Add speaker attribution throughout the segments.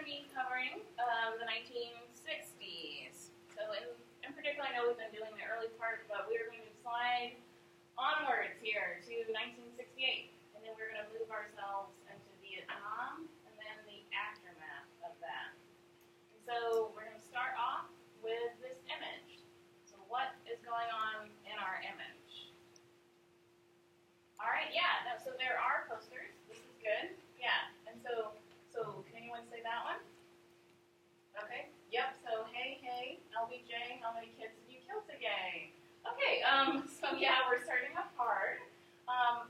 Speaker 1: to be covering the 1960s. So in particular, I know we've been doing the early part, but we're going to slide onwards here to 1968. And then we're going to move ourselves into Vietnam and then the aftermath of that. And so we're going to start off with this image. So what is going on in our image? All right, yeah, no, so there are posters. This is good. Yeah, and so can anyone say that one? Okay, yep, so hey, LBJ, how many kids did you kill today? Okay, so yeah, we're starting off hard,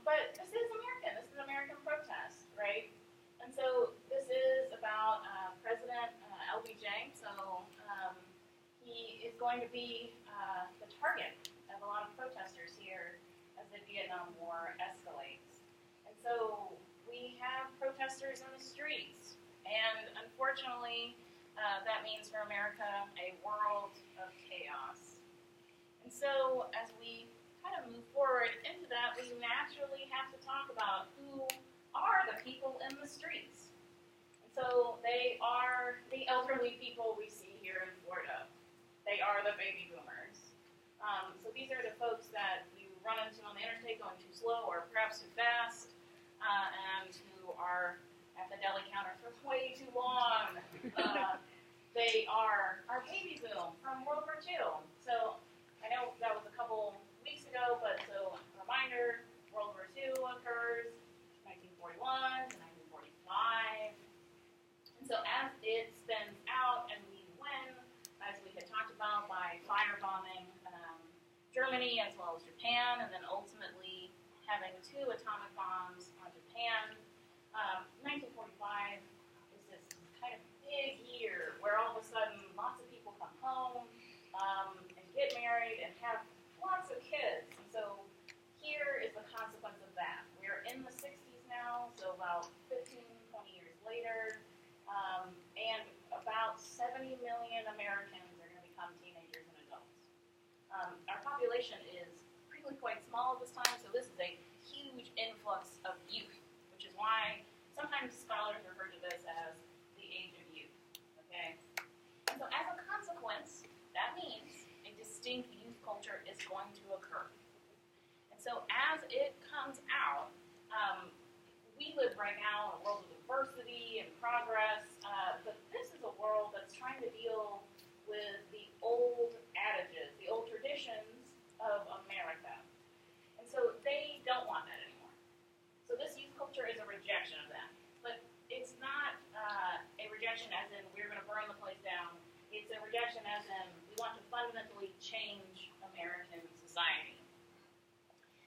Speaker 1: but this is American protest, right? And so this is about President LBJ, so he is going to be the target of a lot of protesters here as the Vietnam War escalates. And so we have protesters in the streets, and unfortunately, that means for America a world of chaos. And so as we kind of move forward into that, we naturally have to talk about who are the people in the streets. And so they are the elderly people we see here in Florida. They are the baby boomers. So these are the folks that you run into on the interstate going too slow or perhaps too fast, and who are at the deli counter for way too long. They are our baby boom from World War II. So I know that was a couple weeks ago, but so a reminder, World War II occurs 1941 to 1945. And so as it spins out and we win, as we had talked about, by firebombing Germany as well as Japan, and then ultimately having 2 atomic bombs on Japan, 1945 is this kind of big year where all of a sudden lots of people come home and get married and have lots of kids. And so here is the consequence of that. We're in the 60s now, so about 15, 20 years later, and about 70 million Americans are going to become teenagers and adults. Our population is really quite small at this time, so this is a huge influx of youth, which is why sometimes scholars refer to this as the age of youth. Okay? And so as a consequence, that means a distinct youth culture is going to occur. And so as it comes out, we live right now in a world of diversity and progress, but this is a world that's trying to deal with the old adages, the old traditions of America. And so they don't want that anymore. So this youth culture is a rejection of that. But it's not a rejection as in we're going to burn the place down. It's a rejection as in we want to fundamentally change American society.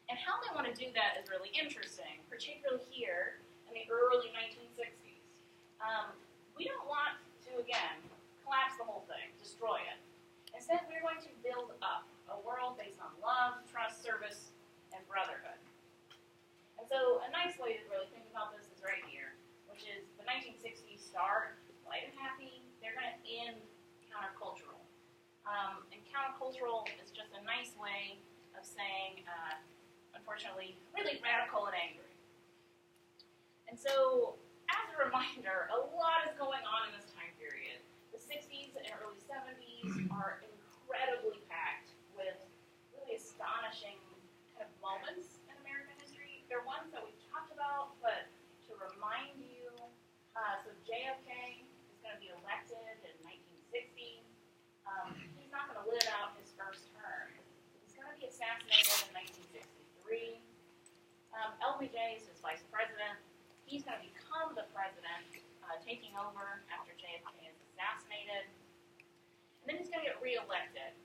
Speaker 1: And how they want to do that is really interesting, particularly here in the early 1960s. We don't want to, again, collapse the whole thing, destroy it. Instead, we're going to build up a world based on love, trust, service, and brotherhood. And so a nice way to really think about this is right here, which is the 1960s start light and happy. They're going to end countercultural. And countercultural is just a nice way of saying, unfortunately, really radical and angry. And so, as a reminder, a lot is going on in this time period. The 60s and early 70s are incredibly packed with really astonishing kind of moments in American history. They're ones that we've talked about, but to remind you, so JFK is going to be elected in 1960. He's not going to live out his first term. He's going to be assassinated in 1963. LBJ is his vice president. He's going to become the president, taking over after JFK is assassinated. And then he's going to get reelected.